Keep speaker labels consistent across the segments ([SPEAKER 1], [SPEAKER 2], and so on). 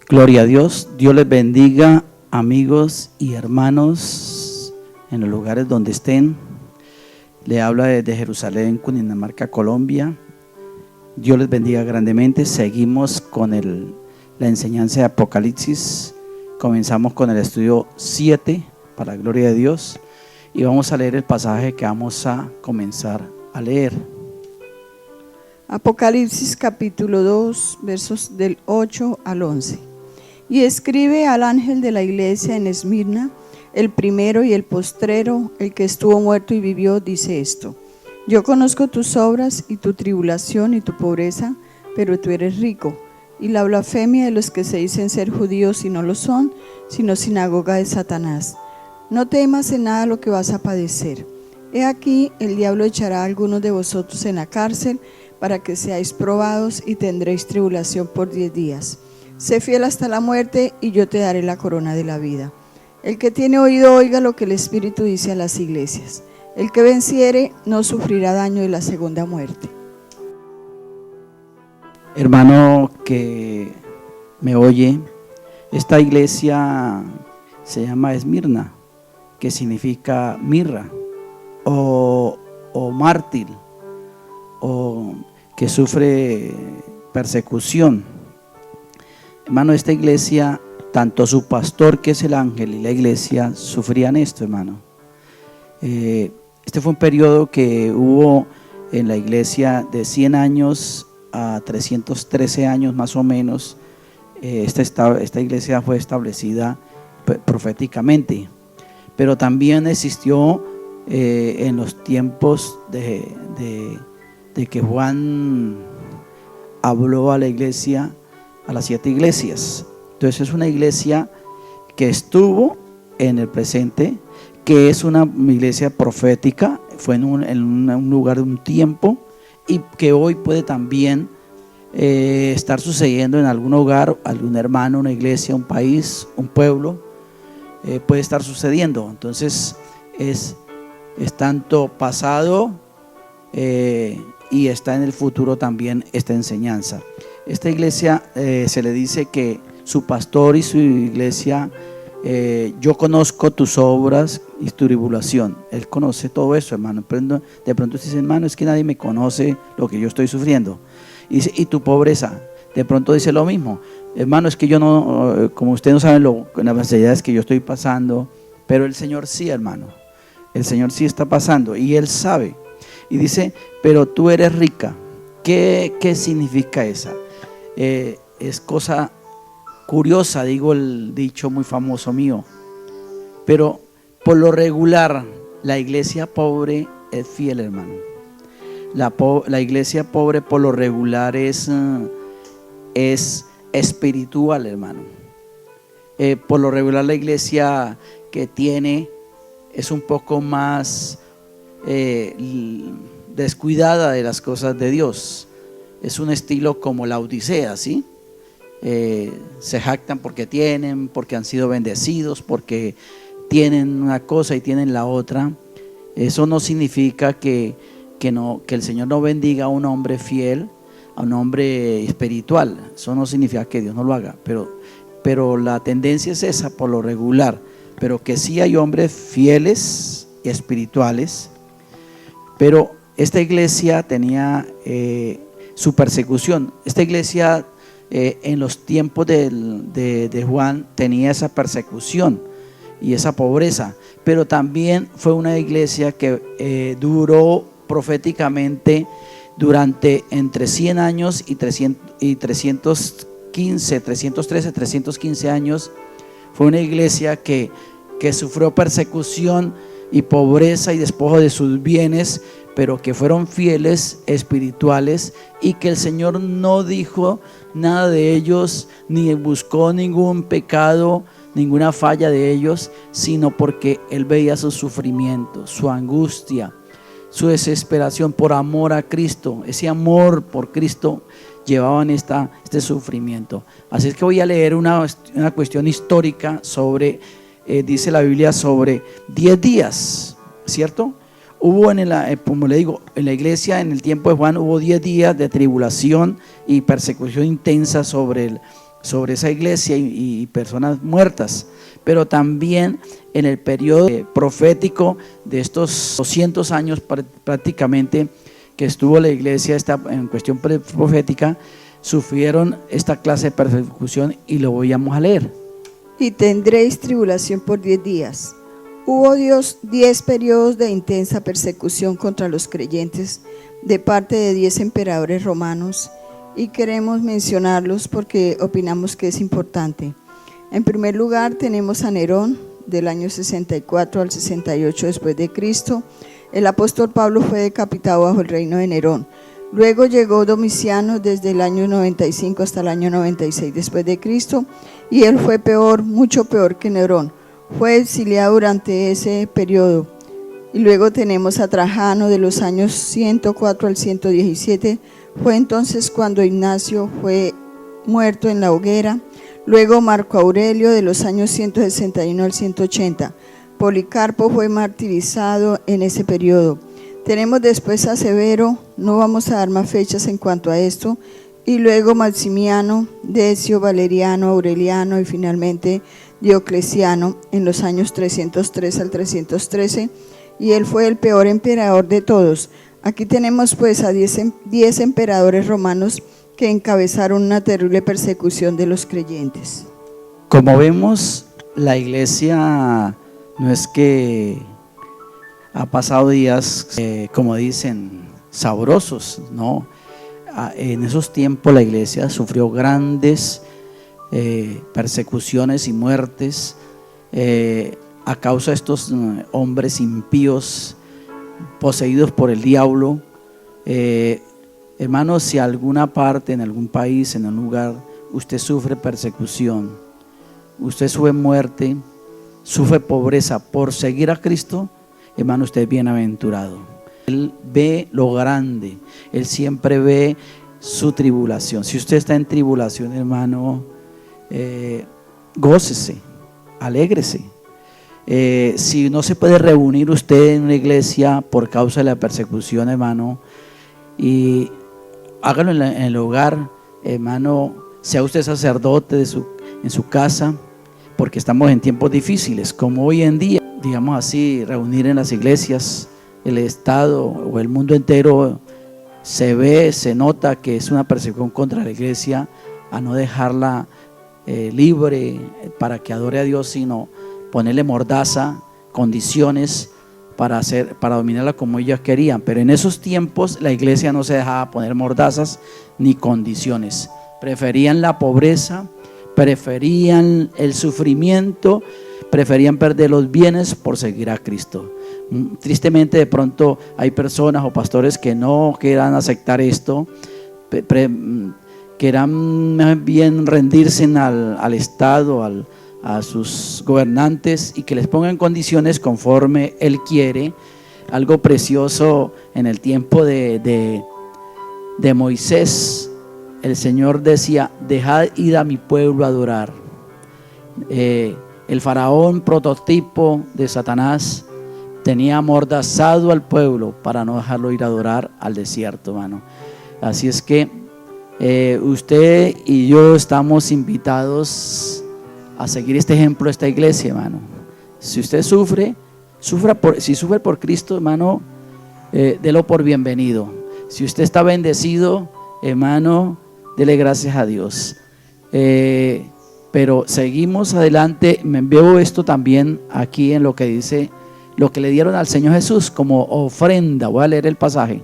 [SPEAKER 1] Gloria a Dios. Dios les bendiga, amigos y hermanos, en los lugares donde estén. Le habla desde Jerusalén, Cundinamarca, Colombia. Dios les bendiga grandemente. Seguimos con la enseñanza de Apocalipsis. Comenzamos con el estudio 7, para la gloria de Dios. Y vamos a leer el pasaje que vamos a comenzar a leer.
[SPEAKER 2] Apocalipsis capítulo 2, versos del 8 al 11. Y escribe al ángel de la iglesia en Esmirna, el primero y el postrero, el que estuvo muerto y vivió, dice esto: Yo conozco tus obras y tu tribulación y tu pobreza, pero tú eres rico, y la blasfemia de los que se dicen ser judíos y no lo son, sino sinagoga de Satanás. No temas en nada lo que vas a padecer. He aquí, el diablo echará a algunos de vosotros en la cárcel, para que seáis probados y tendréis tribulación por 10 días. Sé fiel hasta la muerte y yo te daré la corona de la vida. El que tiene oído oiga lo que el Espíritu dice a las iglesias. El que venciere no sufrirá daño de la segunda muerte.
[SPEAKER 1] Hermano que me oye, esta iglesia se llama Esmirna, que significa mirra o mártir, o que sufre persecución. Hermano, esta iglesia, tanto su pastor, que es el ángel, y la iglesia sufrían esto, hermano. Este fue un periodo que hubo en la iglesia de 100 años a 313 años más o menos. Esta iglesia fue establecida proféticamente, pero también existió en los tiempos de que Juan habló a la iglesia, a las 7 iglesias. Entonces es una iglesia que estuvo en el presente, que es una iglesia profética, fue en un lugar de un tiempo, y que hoy puede también estar sucediendo en algún hogar, algún hermano, una iglesia, un país, un pueblo, puede estar sucediendo. Entonces es tanto pasado y está en el futuro también esta enseñanza. Esta iglesia se le dice que su pastor y su iglesia, yo conozco tus obras y tu tribulación. Él conoce todo eso, hermano. De pronto usted dice, hermano, es que nadie me conoce lo que yo estoy sufriendo. Y tu pobreza, de pronto dice lo mismo. Hermano, es que yo no, como usted no sabe las necesidades que yo estoy pasando, pero el Señor sí, hermano. El Señor sí está pasando y Él sabe. Y dice, pero tú eres rica. ¿Qué significa esa? Es cosa curiosa, digo el dicho muy famoso mío, pero por lo regular la iglesia pobre es fiel, hermano. La iglesia pobre por lo regular es espiritual, hermano. Por lo regular la iglesia que tiene es un poco más descuidada de las cosas de Dios. Es un estilo como la Odisea, ¿sí? Se jactan porque han sido bendecidos, porque tienen una cosa y tienen la otra. Eso no significa que el Señor no bendiga a un hombre fiel, a un hombre espiritual. Eso no significa que Dios no lo haga, pero la tendencia es esa por lo regular. Pero que sí hay hombres fieles y espirituales. Pero esta iglesia tenía su persecución. Esta iglesia en los tiempos de Juan tenía esa persecución y esa pobreza, pero también fue una iglesia que duró proféticamente durante entre 100 años y 315, 313, 315 años. Fue una iglesia que sufrió persecución y pobreza y despojo de sus bienes, pero que fueron fieles, espirituales, y que el Señor no dijo nada de ellos, ni buscó ningún pecado, ninguna falla de ellos, sino porque Él veía su sufrimiento, su angustia, su desesperación por amor a Cristo. Ese amor por Cristo llevaban este sufrimiento. Así es que voy a leer una cuestión histórica sobre, dice la Biblia, sobre 10 días, ¿cierto? Hubo como le digo, en la iglesia en el tiempo de Juan hubo 10 días de tribulación y persecución intensa sobre sobre esa iglesia y personas muertas, pero también en el periodo profético de estos 200 años prácticamente que estuvo la iglesia en cuestión profética, sufrieron esta clase de persecución y lo vamos a leer.
[SPEAKER 2] Y tendréis tribulación por 10 días. Hubo 10 periodos de intensa persecución contra los creyentes de parte de 10 emperadores romanos, y queremos mencionarlos porque opinamos que es importante. En primer lugar tenemos a Nerón, del año 64 al 68 después de Cristo. El apóstol Pablo fue decapitado bajo el reino de Nerón. Luego llegó Domiciano desde el año 95 hasta el año 96 después de Cristo, y él fue peor, mucho peor que Nerón. Fue exiliado durante ese periodo. Y luego tenemos a Trajano de los años 104 al 117. Fue entonces cuando Ignacio fue muerto en la hoguera. Luego Marco Aurelio de los años 161 al 180. Policarpo fue martirizado en ese periodo. Tenemos después a Severo, no vamos a dar más fechas en cuanto a esto, y luego Maximiano, Decio, Valeriano, Aureliano y finalmente Diocleciano en los años 303 al 313, y él fue el peor emperador de todos. Aquí tenemos pues a 10 emperadores romanos que encabezaron una terrible persecución de los creyentes.
[SPEAKER 1] Como vemos, la iglesia no es que ha pasado días, como dicen, sabrosos, ¿no? En esos tiempos la iglesia sufrió grandes persecuciones y muertes a causa de estos hombres impíos, poseídos por el diablo. Hermanos, si alguna parte, en algún país, en un lugar, usted sufre persecución, usted sufre muerte, sufre pobreza por seguir a Cristo, hermano, usted es bienaventurado. Él ve lo grande, Él siempre ve su tribulación. Si usted está en tribulación, hermano, gócese, alégrese. Si no se puede reunir usted en una iglesia por causa de la persecución, hermano, y hágalo en el hogar, hermano, sea usted sacerdote en su casa, porque estamos en tiempos difíciles, como hoy en día, digamos así, reunir en las iglesias, el Estado o el mundo entero se nota que es una persecución contra la iglesia, a no dejarla libre para que adore a Dios, sino ponerle mordaza, condiciones para dominarla como ellos querían. Pero en esos tiempos la iglesia no se dejaba poner mordazas ni condiciones, preferían la pobreza, preferían el sufrimiento, preferían perder los bienes por seguir a Cristo. Tristemente, de pronto hay personas o pastores que no quieran aceptar esto, quieran más bien rendirse al Estado, a sus gobernantes, y que les pongan condiciones conforme Él quiere. Algo precioso en el tiempo de Moisés, el Señor decía: dejad ir a mi pueblo a adorar. El faraón, prototipo de Satanás, tenía amordazado al pueblo para no dejarlo ir a adorar al desierto, hermano. Así es que usted y yo estamos invitados a seguir este ejemplo de esta iglesia, hermano. Si usted si sufre por Cristo, hermano, délo por bienvenido. Si usted está bendecido, hermano, dele gracias a Dios. Pero seguimos adelante. Me veo esto también aquí en lo que dice, lo que le dieron al Señor Jesús como ofrenda. Voy a leer el pasaje.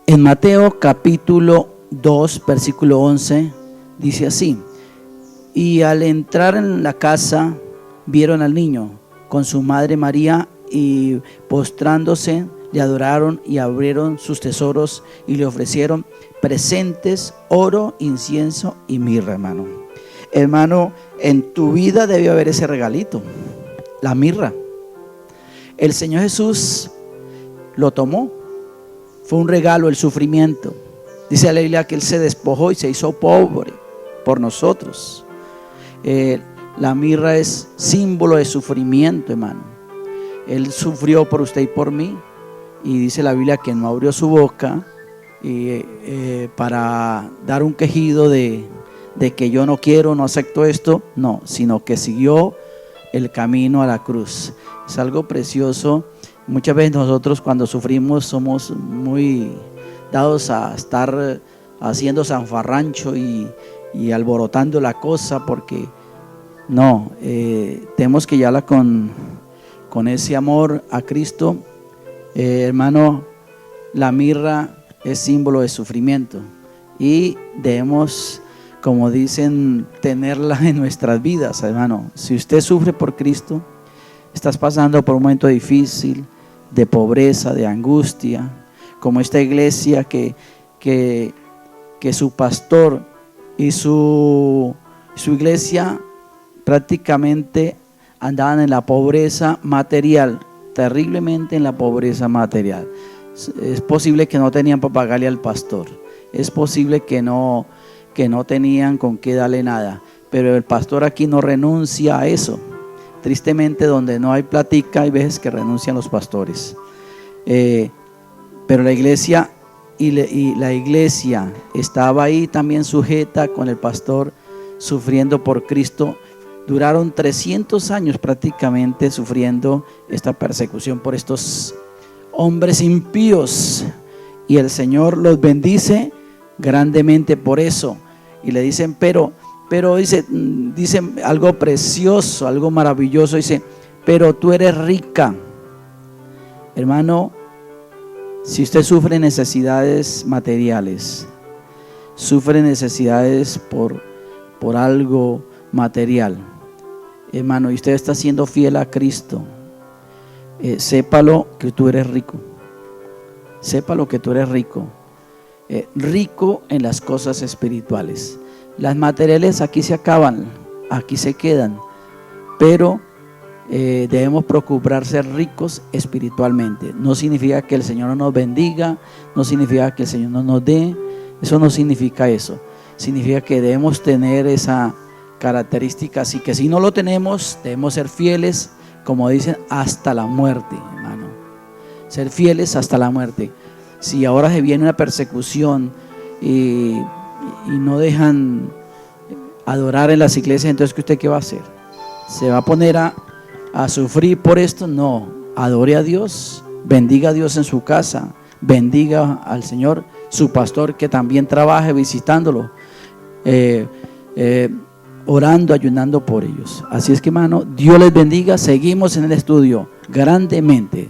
[SPEAKER 1] En Mateo capítulo 2, versículo 11, dice así: y al entrar en la casa, vieron al niño con su madre María, y postrándose le adoraron, y abrieron sus tesoros y le ofrecieron presentes, oro, incienso y mirra. Hermano, en tu vida debe haber ese regalito, la mirra. El Señor Jesús lo tomó, fue un regalo, el sufrimiento. Dice la Biblia que Él se despojó y se hizo pobre por nosotros. La mirra es símbolo de sufrimiento, hermano. Él sufrió por usted y por mí, y dice la Biblia que no abrió su boca para dar un quejido de de que yo no quiero, no acepto esto, no, sino que siguió el camino a la cruz. Es algo precioso. Muchas veces nosotros cuando sufrimos somos muy dados a estar haciendo zanfarrancho y alborotando la cosa, porque no, tenemos que llevarla con ese amor a Cristo. Hermano, la mirra es símbolo de sufrimiento y debemos, como dicen, tenerla en nuestras vidas, hermano. Si usted sufre por Cristo, estás pasando por un momento difícil, de pobreza, de angustia, como esta iglesia que su pastor y su iglesia prácticamente andaban en la pobreza material, terriblemente en la pobreza material. Es posible que no tenían para pagarle al pastor, es posible que no tenían con qué darle nada, pero el pastor aquí no renuncia a eso. Tristemente, donde no hay platica, hay veces que renuncian los pastores. Pero la iglesia la iglesia estaba ahí también sujeta con el pastor, sufriendo por Cristo. Duraron 300 años prácticamente sufriendo esta persecución por estos hombres impíos, y el Señor los bendice grandemente por eso. Y le dicen, pero dicen algo precioso, algo maravilloso. Dice, pero tú eres rica. Hermano, si usted sufre necesidades materiales, sufre necesidades por algo material, hermano, y usted está siendo fiel a Cristo, sépalo que tú eres rico. Sépalo que tú eres rico. Rico en las cosas espirituales. Las materiales aquí se acaban, aquí se quedan, pero debemos procurar ser ricos espiritualmente. No significa que el Señor no nos bendiga, no significa que el Señor no nos dé, eso no significa eso. Significa que debemos tener esa característica, así que si no lo tenemos, debemos ser fieles, como dicen, hasta la muerte, hermano. Ser fieles hasta la muerte. Si ahora se viene una persecución y no dejan adorar en las iglesias, entonces ¿usted qué va a hacer? ¿Se va a poner a sufrir por esto? No, adore a Dios, bendiga a Dios en su casa, bendiga al Señor, su pastor, que también trabaje visitándolo, orando, ayunando por ellos. Así es que, hermano, Dios les bendiga. Seguimos en el estudio grandemente.